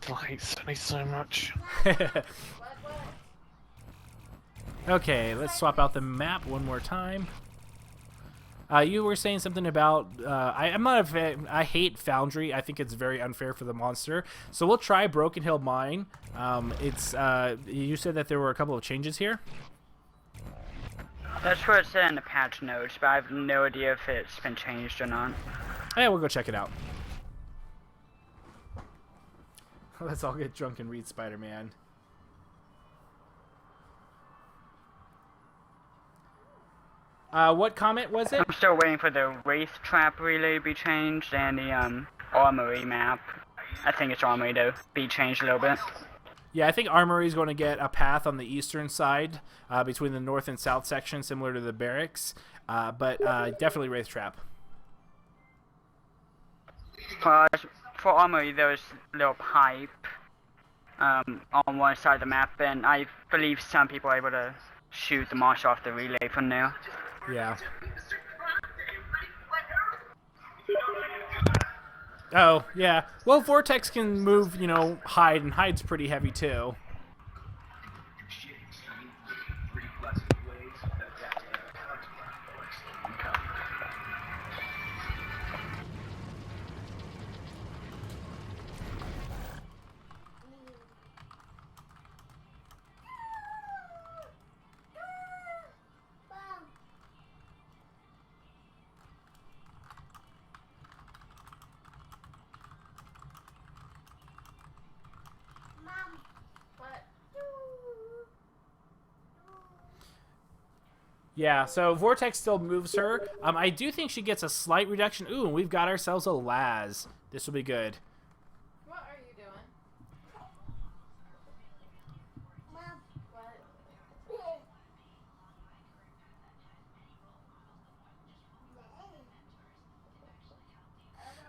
lights me so much. Okay, let's swap out the map one more time. You were saying something about I'm not a fan. I hate Foundry. I think it's very unfair for the monster. So we'll try Broken Hill Mine. It's you said that there were a couple of changes here. That's what it said in the patch notes, but I have no idea if it's been changed or not. Yeah, we'll go check it out. Let's all get drunk and read Spider-Man. What comment was it? I'm still waiting for the Wraith Trap relay to be changed and the Armory map. I think it's Armory to be changed a little bit. Yeah, I think Armory is going to get a path on the eastern side between the north and south section, similar to the barracks. But definitely Wraith Trap. For Armory, there's a little pipe on one side of the map, and I believe some people are able to shoot the monster off the relay from there. Yeah. Oh, yeah. Well, Vortex can move, you know, hide, and hide's pretty heavy, too. Yeah, so Vortex still moves her. I do think she gets a slight reduction. Ooh, and we've got ourselves a Laz. This will be good. What are you doing? Mom,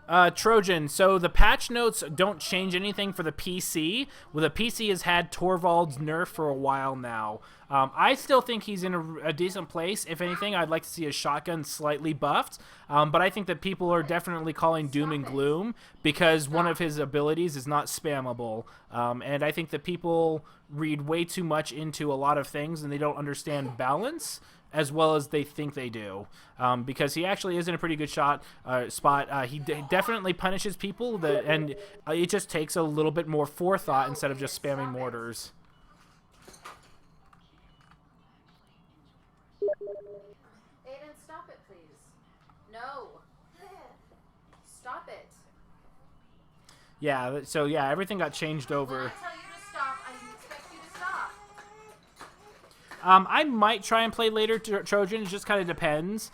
what? Trojan, so the patch notes don't change anything for the PC. Well, the PC has had Torvald's nerf for a while now. I still think he's in a decent place. If anything, I'd like to see his shotgun slightly buffed. But I think that people are definitely calling Doom and Gloom because one of his abilities is not spammable. And I think that people read way too much into a lot of things and they don't understand balance as well as they think they do, because he actually is in a pretty good spot. He definitely punishes people, and it just takes a little bit more forethought instead of just spamming mortars. Aiden, stop it, please. No. Stop it. Yeah, so yeah, everything got changed over. When I tell you to stop, I expect you to stop. I might try and play later Trojan. It just kind of depends.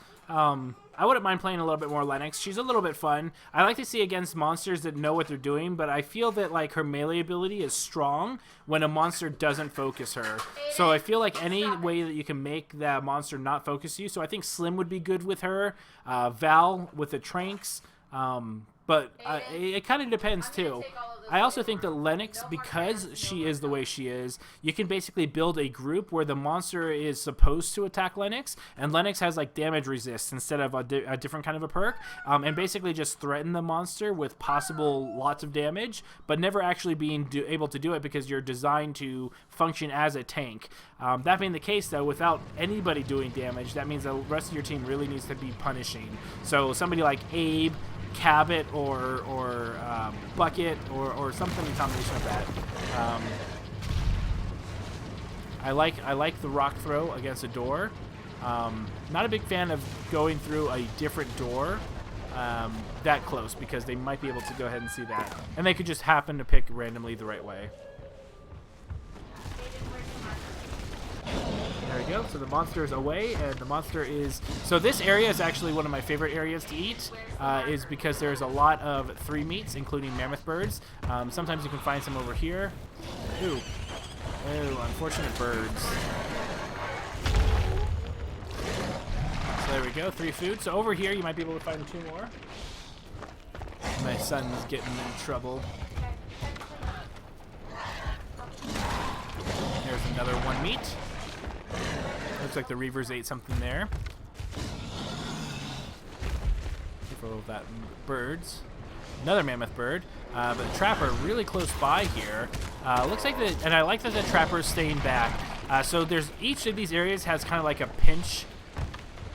I wouldn't mind playing a little bit more Lennox. She's a little bit fun. I like to see against monsters that know what they're doing, but I feel that like her melee ability is strong when a monster doesn't focus her. So I feel like any way that you can make that monster not focus you. So I think Slim would be good with her. Val with the Tranks. But it kind of depends too. I also think that Lennox, because she is the way she is, you can basically build a group where the monster is supposed to attack Lennox, and Lennox has like damage resist instead of a different kind of a perk, and basically just threaten the monster with possible lots of damage, but never actually being able to do it because you're designed to function as a tank. That being the case, though, without anybody doing damage, that means the rest of your team really needs to be punishing. So somebody like Abe, Cabot, or Bucket, or something in combination of that. I like the rock throw against a door. Not a big fan of going through a different door that close because they might be able to go ahead and see that, and they could just happen to pick randomly the right way. There we go. So the monster is away, and the monster is... So this area is actually one of my favorite areas to eat, is because there's a lot of 3 meats, including mammoth birds. Sometimes you can find some over here. Ooh. Ooh, unfortunate birds. So there we go, 3 food. So over here you might be able to find 2 more. My son's getting in trouble. There's another 1 meat. Looks like the Reavers ate something there. Careful of that birds. Another mammoth bird. But the trapper really close by here. Looks like and I like that the trapper is staying back. So there's each of these areas has kind of like a pinch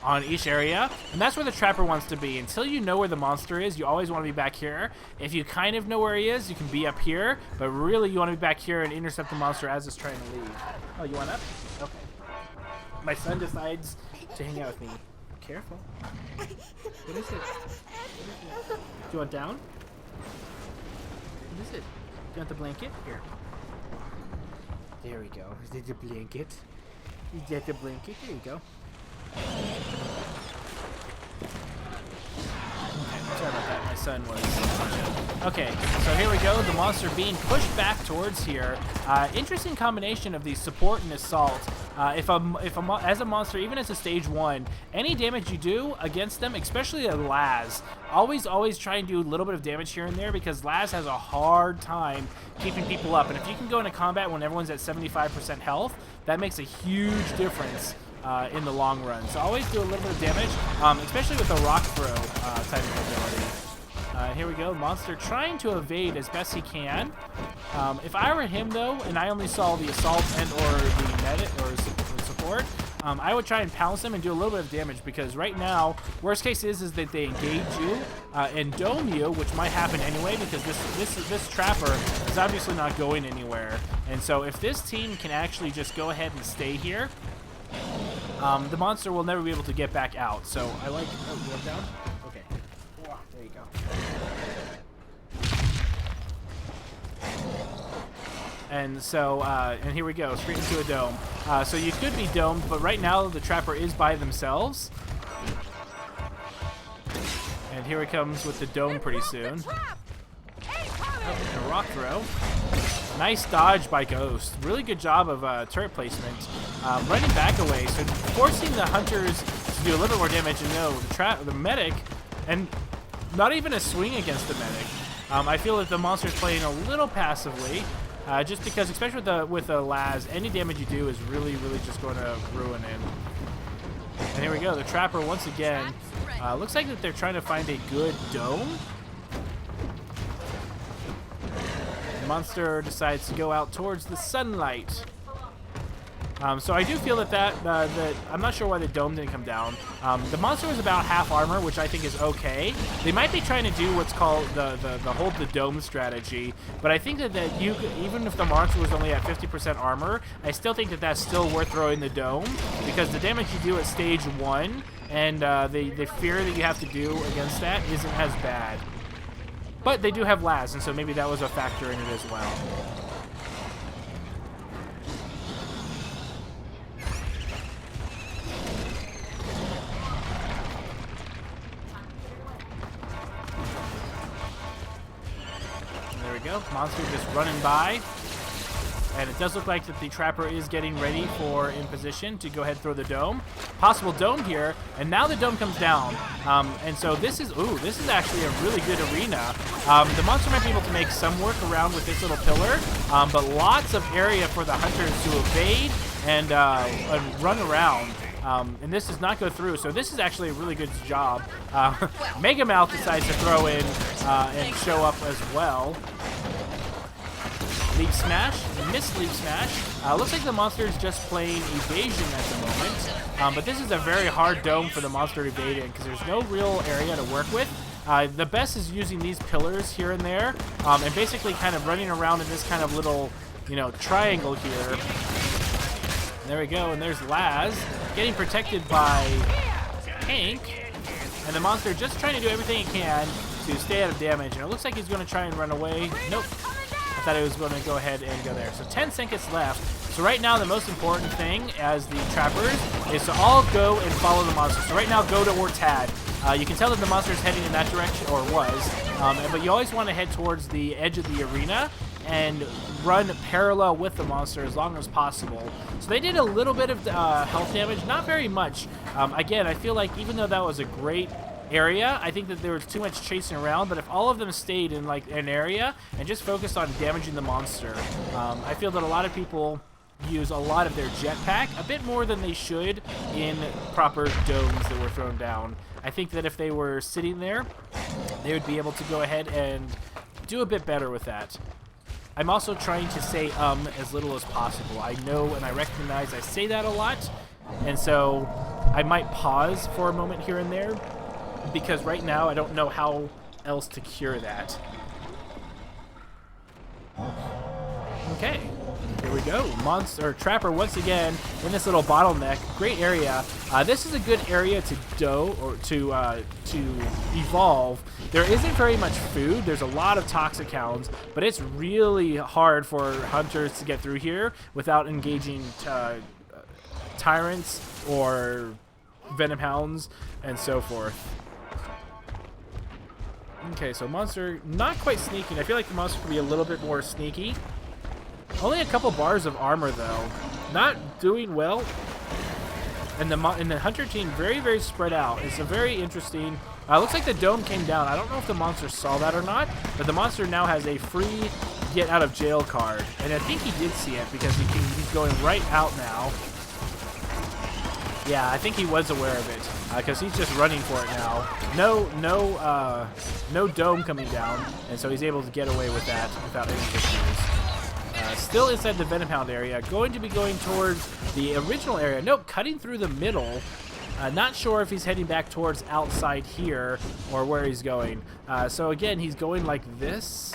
on each area, and that's where the trapper wants to be. Until you know where the monster is, you always want to be back here. If you kind of know where he is, you can be up here, but really you want to be back here and intercept the monster as it's trying to leave. Oh, you want up? Okay. My son decides to hang out with me. Careful. What is it? Do you want down? What is it? Do you want the blanket? Here. There we go. Is it the blanket? Is that the blanket? There you go. Sorry about that. My son was. Okay, so here we go. The monster being pushed back towards here. Interesting combination of the support and assault. As a monster, even as a stage 1, any damage you do against them, especially a Laz, always try and do a little bit of damage here and there, because Laz has a hard time keeping people up. And if you can go into combat when everyone's at 75% health, that makes a huge difference in the long run. So always do a little bit of damage, especially with the rock throw type of ability. Here we go, monster trying to evade as best he can. If I were him though, and I only saw the assault and or the medic or support, I would try and pounce them and do a little bit of damage, because right now, worst case is that they engage you and dome you, which might happen anyway, because this trapper is obviously not going anywhere. And so if this team can actually just go ahead and stay here, the monster will never be able to get back out. So I like. Oh, you went down? Okay. There you go. And so, and here we go, straight into a dome. So you could be domed, but right now the trapper is by themselves. And here it comes with the dome pretty soon. Oh, a rock throw. Nice dodge by Ghost. Really good job of turret placement. Running back away, so forcing the hunters to do a little bit more damage. And no, the medic, and not even a swing against the medic. I feel that the monster's playing a little passively. Just because, especially with the Laz, any damage you do is really just going to ruin him. And here we go, the trapper once again. Looks like that they're trying to find a good dome. The monster decides to go out towards the sunlight. So I do feel that I'm not sure why the dome didn't come down. The monster was about half armor, which I think is okay. They might be trying to do what's called the hold the dome strategy, but I think that you even if the monster was only at 50% armor, I still think that that's still worth throwing the dome, because the damage you do at stage 1 and the fear that you have to do against that isn't as bad. But they do have Laz, and so maybe that was a factor in it as well. Go. Monster just running by, and it does look like that the trapper is getting ready for in position to go ahead and throw the dome. Possible dome here, and now the dome comes down, and so this is actually a really good arena. The monster might be able to make some work around with this little pillar, but lots of area for the hunters to evade and run around. And this does not go through, so this is actually a really good job. Mega Mouth decides to throw in and show up as well. Leap Smash, missed Leap Smash. Looks like the monster is just playing evasion at the moment, but this is a very hard dome for the monster to evade in, because there's no real area to work with. The best is using these pillars here and there, and basically kind of running around in this kind of little, triangle here. There we go, and there's Laz getting protected by Hank, and the monster just trying to do everything he can to stay out of damage, and it looks like he's going to try and run away. Nope. I thought he was going to go ahead and go there. So 10 seconds left. So right now the most important thing as the trappers is to all go and follow the monster. So right now go to Ortad. You can tell that the monster is heading in that direction, or was, but you always want to head towards the edge of the arena and run parallel with the monster as long as possible. So they did a little bit of health damage, not very much. Again, I feel like even though that was a great area, I think that there was too much chasing around, but if all of them stayed in like an area and just focused on damaging the monster, I feel that a lot of people use a lot of their jetpack, a bit more than they should in proper domes that were thrown down. I think that if they were sitting there, they would be able to go ahead and do a bit better with that. I'm also trying to say as little as possible. I know and I recognize I say that a lot, and so I might pause for a moment here and there, because right now I don't know how else to cure that. Okay, here we go. Monster Trapper once again in this little bottleneck. Great area. This is a good area to to evolve. There isn't very much food. There's a lot of toxic hounds, but it's really hard for hunters to get through here without engaging tyrants or venom hounds and so forth. Okay, so monster not quite sneaking. I feel like the monster could be a little bit more sneaky. Only a couple bars of armor though. Not doing well. And the hunter team very spread out. It's a very interesting. Looks like the dome came down. I don't know if the monster saw that or not, but the monster now has a free get out of jail card, and I think he did see it because he's going right out now. Yeah, I think he was aware of it because he's just running for it now. No dome coming down, and so he's able to get away with that without any issues. Still inside the Venom Hound area, going to be going towards the original area. Nope, cutting through the middle. Not sure if he's heading back towards outside here or where he's going. So again, he's going like this.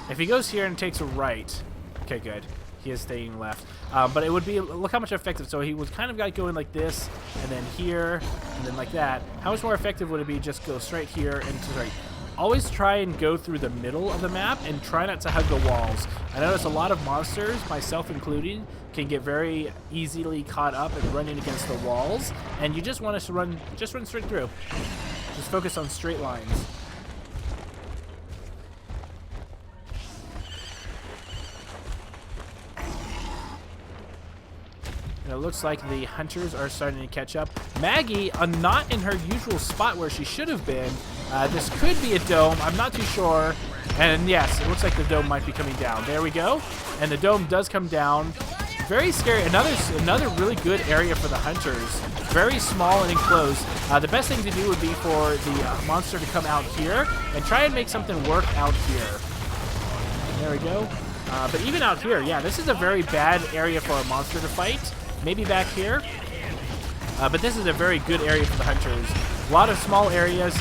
If he goes here and takes a right, okay, good. He is staying left. But it would be, look how much effective. So he was kind of got going like this, and then here, and then like that. How much more effective would it be just go straight here and to right? Always try and go through the middle of the map and try not to hug the walls. I notice a lot of monsters, myself including, can get very easily caught up and running against the walls, and you just want us to run straight through. Just focus on straight lines. And it looks like the hunters are starting to catch up. Maggie, not in her usual spot where she should have been. This could be a dome. I'm not too sure. And yes, it looks like the dome might be coming down. There we go. And the dome does come down. Very scary. Another really good area for the hunters. Very small and enclosed. The best thing to do would be for the monster to come out here and try and make something work out here. There we go. But even out here, yeah, this is a very bad area for a monster to fight. Maybe back here. But this is a very good area for the hunters. A lot of small areas.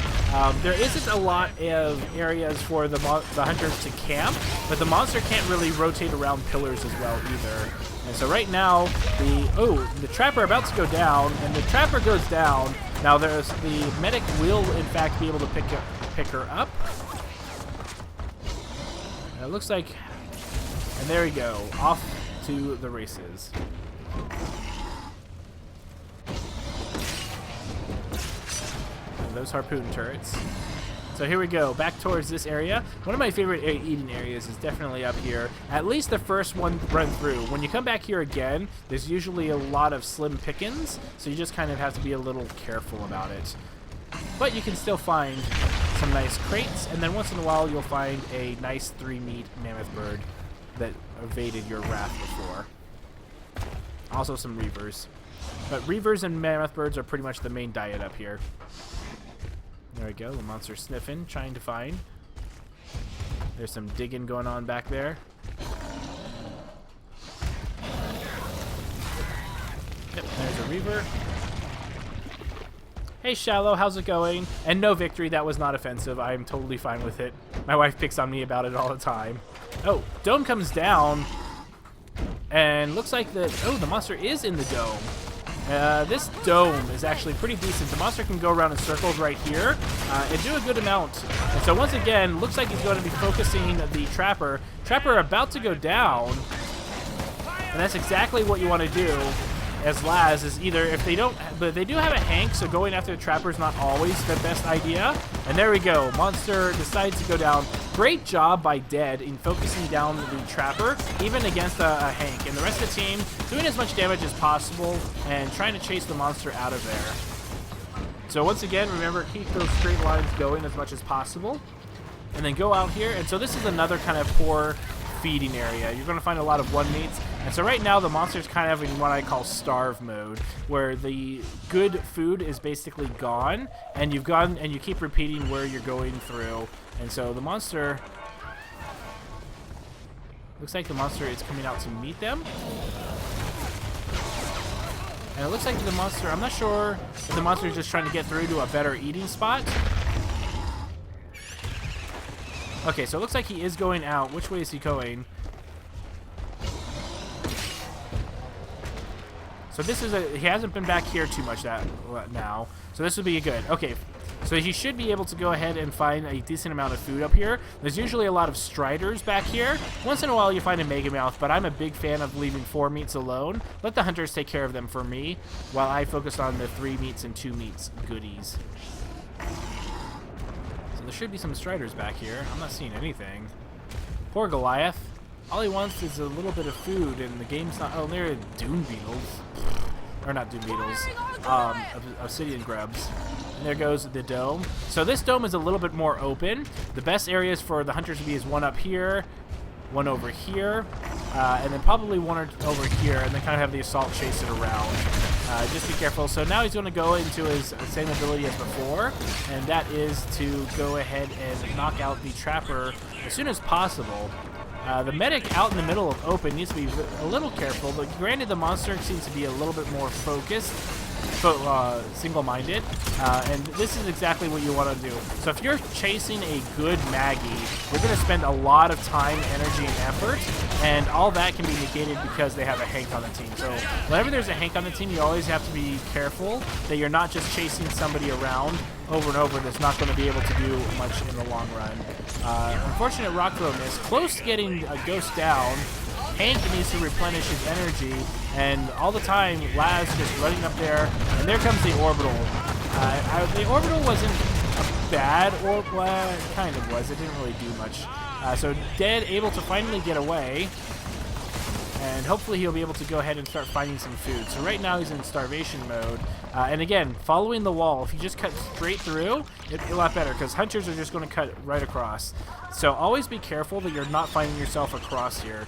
There isn't a lot of areas for the hunters to camp, but the monster can't really rotate around pillars as well either. And so right now, the trapper about to go down, and the trapper goes down. Now the medic will in fact be able to pick her up. And it looks like, and there we go, off to the races. Those harpoon turrets. So here we go, back towards this area. One of my favorite eating areas is definitely up here. At least the first one run through. When you come back here again, there's usually a lot of slim pickings, so you just kind of have to be a little careful about it. But you can still find some nice crates, and then once in a while you'll find a nice 3-meat mammoth bird that evaded your wrath before. Also some reavers. But reavers and mammoth birds are pretty much the main diet up here. There we go, the monster sniffing, trying to find. There's some digging going on back there. Yep, there's a reaver. Hey Shallow, how's it going? And no victory, that was not offensive. I am totally fine with it. My wife picks on me about it all the time. Oh, dome comes down. And looks like the monster is in the dome. This dome is actually pretty decent. The monster can go around in circles right here and do a good amount. And so once again, looks like he's going to be focusing the trapper. Trapper about to go down. And that's exactly what you want to do as Laz is either, if they don't, but they do have a Hank, so going after the trapper is not always the best idea. And there we go. Monster decides to go down. Great job by Dead in focusing down the trapper, even against a Hank. And the rest of the team doing as much damage as possible and trying to chase the monster out of there. So once again, remember, keep those straight lines going as much as possible. And then go out here. And so this is another kind of poor feeding area. You're going to find a lot of 1-meats. And so right now the monster's kind of in what I call starve mode, where the good food is basically gone, and you've gone and you keep repeating where you're going through. And so the monster looks like the monster is coming out to meet them. And it looks like the monster, I'm not sure if the monster is just trying to get through to a better eating spot. Okay, so it looks like he is going out. Which way is he going? So this is he hasn't been back here too much now. So this would be good. Okay, so he should be able to go ahead and find a decent amount of food up here. There's usually a lot of striders back here. Once in a while you find a megamouth, but I'm a big fan of leaving 4 meats alone. Let the hunters take care of them for me, while I focus on the 3 meats and 2 meats goodies. So there should be some striders back here. I'm not seeing anything. Poor Goliath. All he wants is a little bit of food, and the game's not... Oh, there are dune beetles. Or not dune beetles. Obsidian grubs. And there goes the dome. So this dome is a little bit more open. The best areas for the hunters to be is one up here, one over here, and then probably one over here, and then kind of have the assault chase it around. Just be careful. So now he's going to go into his same ability as before, and that is to go ahead and knock out the trapper as soon as possible. The medic out in the middle of open needs to be a little careful, but granted the monster seems to be a little bit more focused, single-minded, and this is exactly what you want to do. So if you're chasing a good Maggie, you're going to spend a lot of time, energy, and effort, and all that can be negated because they have a Hank on the team. So whenever there's a Hank on the team, you always have to be careful that you're not just chasing somebody around over and over that's not going to be able to do much in the long run. Unfortunate rock throw miss. Close to getting a ghost down. Hank needs to replenish his energy, and all the time Laz just running up there, and there comes the orbital. The orbital wasn't a bad orbital, it kind of was. It didn't really do much. So Dead able to finally get away, and hopefully he'll be able to go ahead and start finding some food. So right now he's in starvation mode. And again, following the wall, if you just cut straight through, it's a lot better, because hunters are just going to cut right across. So always be careful that you're not finding yourself across here.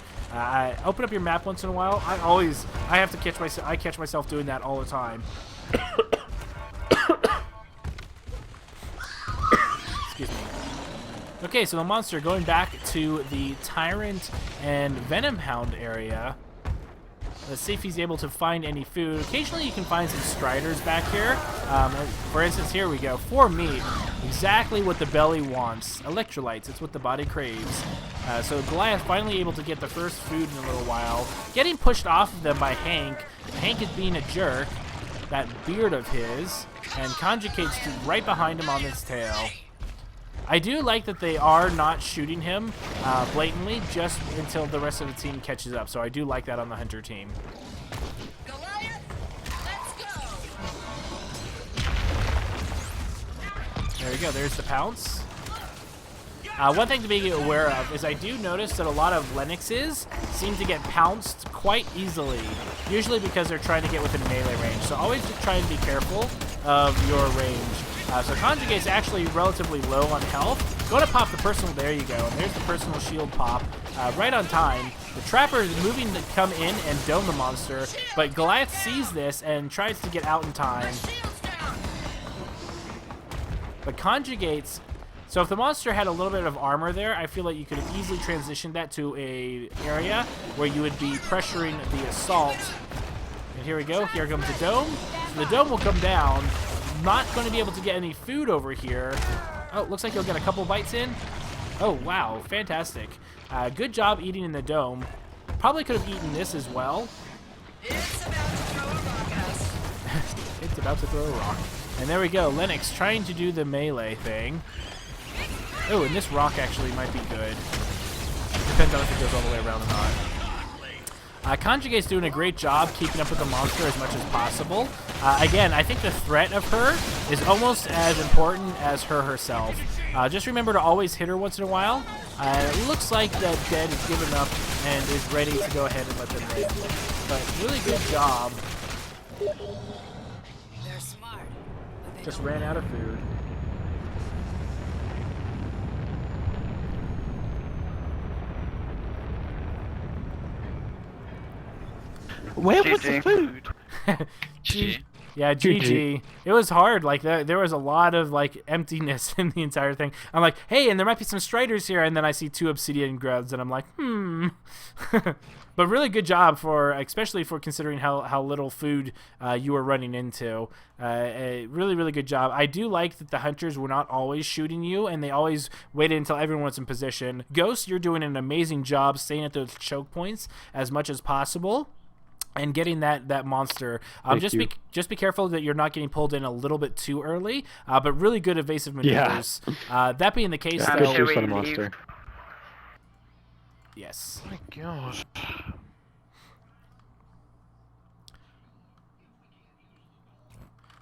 Open up your map once in a while. I have to catch myself. I catch myself doing that all the time. Excuse me. Okay, so the monster going back to the Tyrant and Venom Hound area. Let's see if he's able to find any food. Occasionally you can find some striders back here. For instance, here we go. 4 meat. Exactly what the belly wants. Electrolytes. It's what the body craves. So Goliath finally able to get the first food in a little while. Getting pushed off of them by Hank. Hank is being a jerk. That beard of his. And conjugates to right behind him on his tail. I do like that they are not shooting him blatantly just until the rest of the team catches up. So I do like that on the hunter team. Goliath, let's go. There we go. There's the pounce. One thing to be aware of is I do notice that a lot of Lennoxes seem to get pounced quite easily, usually because they're trying to get within melee range. So always just try and be careful of your range. So Conjugate's actually relatively low on health. Go to pop the personal, there you go, and there's the personal shield pop, right on time. The Trapper is moving to come in and dome the monster, but Goliath sees this and tries to get out in time. But Conjugate's, so if the monster had a little bit of armor there, I feel like you could have easily transitioned that to a area where you would be pressuring the assault. And here we go, here comes the dome. So the dome will come down. Not going to be able to get any food over here. Oh, looks like he'll get a couple bites in. Oh, wow. Fantastic. Good job eating in the dome. Probably could have eaten this as well. It's about to throw a rock at us. It's about to throw a rock. And there we go. Lennox trying to do the melee thing. Oh, and this rock actually might be good. Depends on if it goes all the way around or not. Conjugate's doing a great job keeping up with the monster as much as possible. Again, I think the threat of her is almost as important as her herself. Just remember to always hit her once in a while. It looks like that Dead has given up and is ready to go ahead and let them live. But really good job. They're smart. But they Just don't ran out of food. Where was the GG. food? GG. Yeah, GG. It was hard. Like there was a lot of like emptiness in the entire thing. I'm like, hey, and there might be some striders here, and then I see 2 obsidian grubs, and I'm like, But really good job especially for considering how little food you were running into. Really, really good job. I do like that the hunters were not always shooting you, and they always waited until everyone was in position. Ghost, you're doing an amazing job staying at those choke points as much as possible. And getting that monster. Just be careful that you're not getting pulled in a little bit too early. But really good evasive maneuvers. That being the case, Yeah, though, should we for the leave? monster. yes. Oh my god.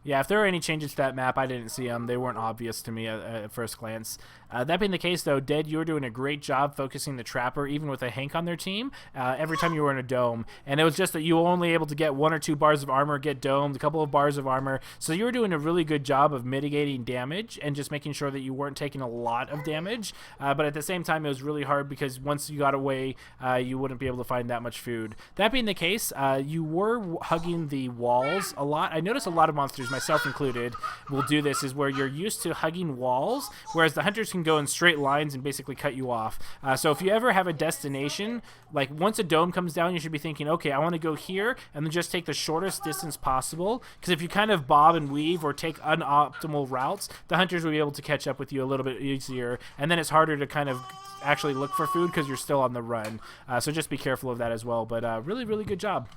Yeah, if there are any changes to that map, I didn't see them. They weren't obvious to me at first glance. That being the case, though, Dead, you were doing a great job focusing the Trapper, even with a Hank on their team, every time you were in a dome. And it was just that you were only able to get 1 or 2 bars of armor, get domed, a couple of bars of armor. So you were doing a really good job of mitigating damage and just making sure that you weren't taking a lot of damage. But at the same time, it was really hard because once you got away, you wouldn't be able to find that much food. That being the case, you were hugging the walls a lot. I noticed a lot of monsters, myself included, will do this, is where you're used to hugging walls, whereas the hunters can go in straight lines and basically cut you off. So if you ever have a destination, like once a dome comes down, you should be thinking, okay, I want to go here, and then just take the shortest distance possible, because if you kind of bob and weave or take unoptimal routes, the hunters will be able to catch up with you a little bit easier, and then it's harder to kind of actually look for food because you're still on the run. So just be careful of that as well, but really, really good job.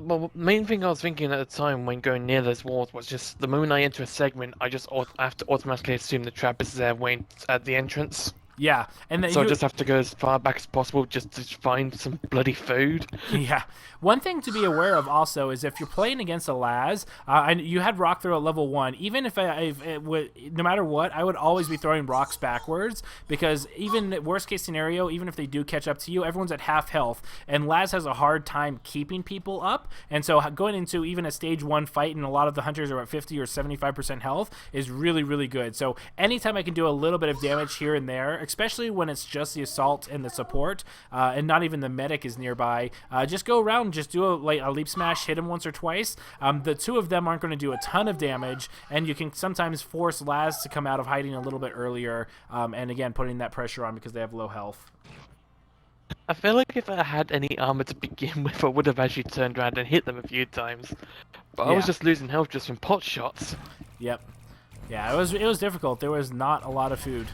Well, the main thing I was thinking at the time when going near those walls was just the moment I enter a segment, I have to automatically assume the trap is there waiting at the entrance. Yeah, and then So I just have to go as far back as possible just to find some bloody food. Yeah. One thing to be aware of also is if you're playing against a Laz, and you had rock throw at level 1, even if it would, no matter what, I would always be throwing rocks backwards, because even worst case scenario, even if they do catch up to you, everyone's at half health, and Laz has a hard time keeping people up, and so going into even a stage 1 fight, and a lot of the hunters are at 50 or 75% health, is really, really good. So anytime I can do a little bit of damage here and there, especially when it's just the assault and the support, and not even the medic is nearby, just go around, just do a leap smash, hit him once or twice. The 2 of them aren't going to do a ton of damage, and you can sometimes force Laz to come out of hiding a little bit earlier, and again, putting that pressure on because they have low health. I feel like if I had any armor to begin with, I would have actually turned around and hit them a few times. But I was Yeah. just losing health just from pot shots. Yep. Yeah, it was difficult. There was not a lot of food.